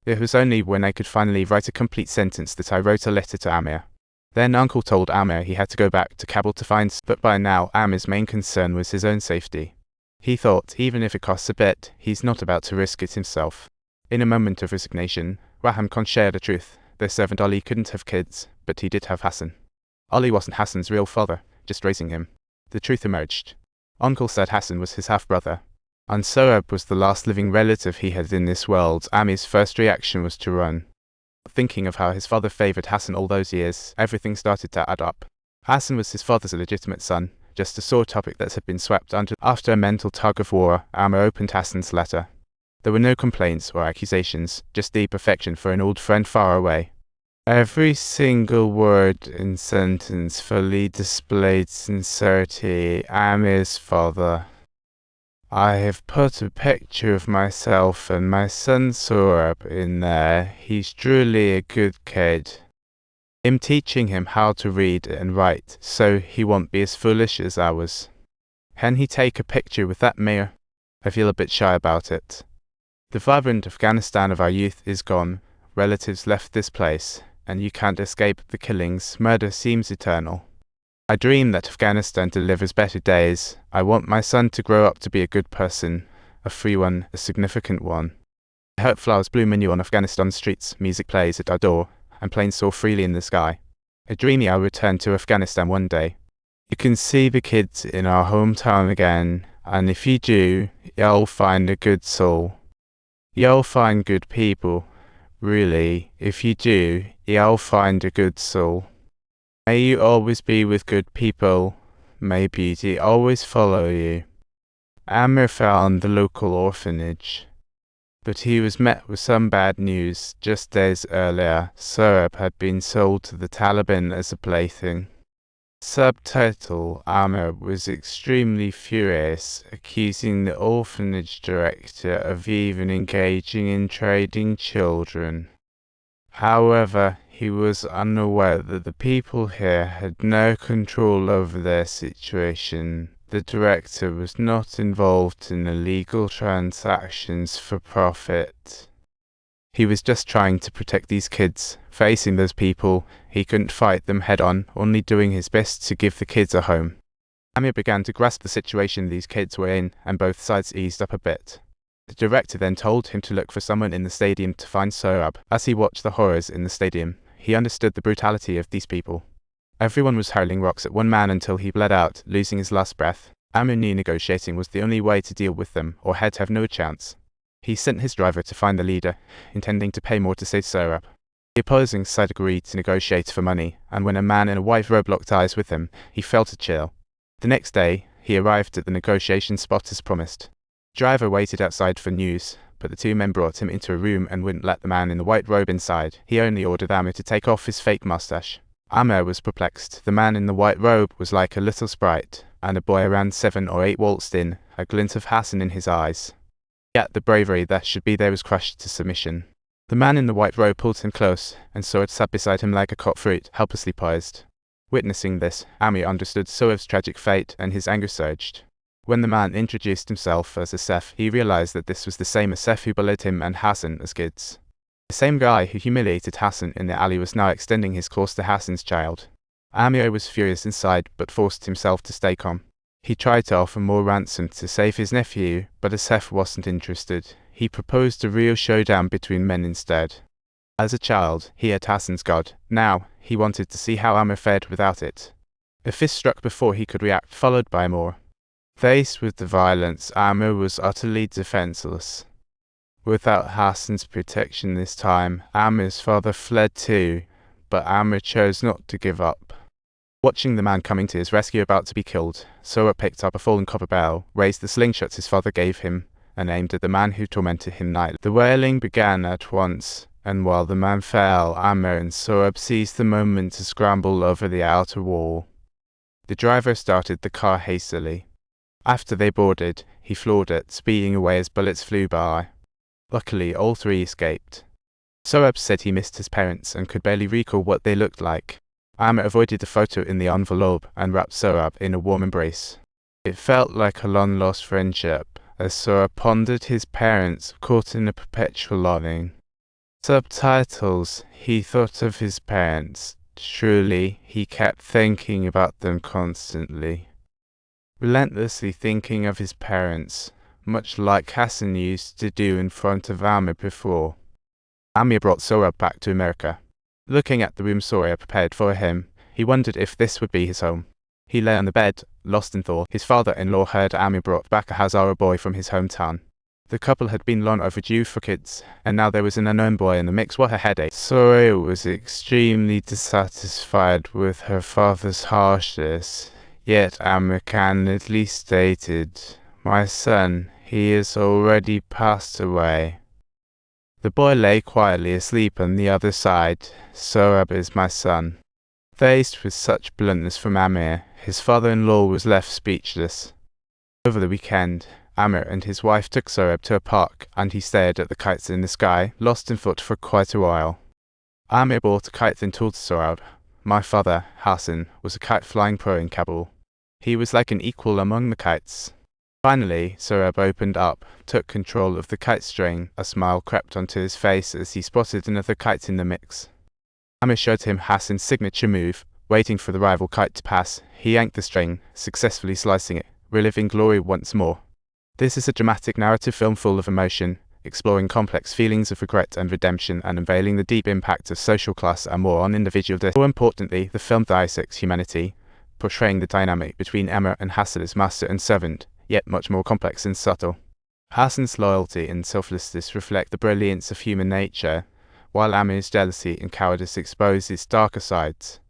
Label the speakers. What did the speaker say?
Speaker 1: It was only when I could finally write a complete sentence that I wrote a letter to Amir. Then Uncle told Amir he had to go back to Kabul to find, but by now Amir's main concern was his own safety. He thought, even if it costs a bit, he's not about to risk it himself. In a moment of resignation, Raham Khan shared the truth. Their servant Ali couldn't have kids, but he did have Hassan. Ali wasn't Hassan's real father, just raising him. The truth emerged. Uncle said Hassan was his half-brother. And Sohrab was the last living relative he had in this world. Amir's first reaction was to run. Thinking of how his father favored Hassan all those years, everything started to add up. Hassan was his father's illegitimate son, just a sore topic that had been swept under. After a mental tug-of-war, Amir opened Hassan's letter. There were no complaints or accusations, just deep affection for an old friend far away. Every single word and sentence fully displayed sincerity. Amir's father. I have put a picture of myself and my son Sohrab in there. He's truly a good kid. I'm teaching him how to read and write, so he won't be as foolish as I was. Can he take a picture with that mirror? I feel a bit shy about it. The vibrant Afghanistan of our youth is gone. Relatives left this place, and you can't escape the killings. Murder seems eternal. I dream that Afghanistan delivers better days. I want my son to grow up to be a good person, a free one, a significant one. I hope flowers bloom anew on Afghanistan's streets, music plays at our door, and planes soar freely in the sky. I dream I'll return to Afghanistan one day. You can see the kids in our hometown again, and if you do, you'll find a good soul. You'll find good people. Really, if you do, you'll find a good soul. May you always be with good people. May beauty always follow you. Amir found the local orphanage. But he was met with some bad news. Just days earlier, Sohrab had been sold to the Taliban as a plaything. Subtitle: Amir was extremely furious, accusing the orphanage director of even engaging in trading children. However, he was unaware that the people here had no control over their situation. The director was not involved in illegal transactions for profit. He was just trying to protect these kids. Facing those people, he couldn't fight them head-on, only doing his best to give the kids a home. Amir began to grasp the situation these kids were in, and both sides eased up a bit. The director then told him to look for someone in the stadium to find Sohrab. As he watched the horrors in the stadium, he understood the brutality of these people. Everyone was hurling rocks at one man until he bled out, losing his last breath. Amir knew negotiating was the only way to deal with them, or he'd have no chance. He sent his driver to find the leader, intending to pay more to save Sohrab. The opposing side agreed to negotiate for money, and when a man in a white robe locked eyes with him, he felt a chill. The next day, he arrived at the negotiation spot as promised. The driver waited outside for news, but the two men brought him into a room and wouldn't let the man in the white robe inside. He only ordered Amir to take off his fake mustache. Amir was perplexed. The man in the white robe was like a little sprite, and a boy around 7 or 8 waltzed in, a glint of Hassan in his eyes. Yet the bravery that should be there was crushed to submission. The man in the white robe pulled him close, and Sohrab sat beside him like a cut fruit, helplessly poised. Witnessing this, Amir understood Sohrab's tragic fate, and his anger surged. When the man introduced himself as Asef, he realized that this was the same Asef who bullied him and Hassan as kids. The same guy who humiliated Hassan in the alley was now extending his course to Hassan's child. Amir was furious inside, but forced himself to stay calm. He tried to offer more ransom to save his nephew, but Asef wasn't interested. He proposed a real showdown between men instead. As a child, he had Hassan's god. Now, he wanted to see how Amir fared without it. A fist struck before he could react, followed by more. Faced with the violence, Amir was utterly defenseless. Without Hassan's protection this time, Amir's father fled too, but Amir chose not to give up. Watching the man coming to his rescue about to be killed, Sohrab picked up a fallen copper barrel, raised the slingshot his father gave him, and aimed at the man who tormented him nightly. The wailing began at once, and while the man fell, Amir and Sohrab seized the moment to scramble over the outer wall. The driver started the car hastily. After they boarded, he floored it, speeding away as bullets flew by. Luckily, all three escaped. Sohrab said he missed his parents and could barely recall what they looked like. Amir avoided the photo in the envelope and wrapped Sohrab in a warm embrace. It felt like a long-lost friendship, as Sohrab pondered his parents caught in a perpetual longing. Subtitles. He thought of his parents. Truly, he kept thinking about them constantly. Relentlessly thinking of his parents, much like Hassan used to do in front of Amir before. Amir brought Sohrab back to America. Looking at the room Sohrab prepared for him, he wondered if this would be his home. He lay on the bed, lost in thought. His father-in-law heard Amir brought back a Hazara boy from his hometown. The couple had been long overdue for kids, and now there was an unknown boy in the mix. What a headache. Sohrab was extremely dissatisfied with her father's harshness, yet Amir candidly stated, "My son, he has already passed away." The boy lay quietly asleep on the other side. "Sohrab is my son." Faced with such bluntness from Amir, his father-in-law was left speechless. Over the weekend, Amir and his wife took Sohrab to a park, and he stared at the kites in the sky, lost in thought for quite a while. Amir bought a kite and told Sohrab, "My father, Hassan, was a kite-flying pro in Kabul. He was like an equal among the kites." Finally, Sohrab opened up, took control of the kite string. A smile crept onto his face as he spotted another kite in the mix. Amir showed him Hassan's signature move. Waiting for the rival kite to pass, he yanked the string, successfully slicing it, reliving glory once more. This is a dramatic narrative film full of emotion, exploring complex feelings of regret and redemption and unveiling the deep impact of social class and more on individual death. More importantly, the film dissects humanity, portraying the dynamic between Amir and Hassan as master and servant, yet much more complex and subtle. Hassan's loyalty and selflessness reflect the brilliance of human nature, while Amir's jealousy and cowardice expose its darker sides.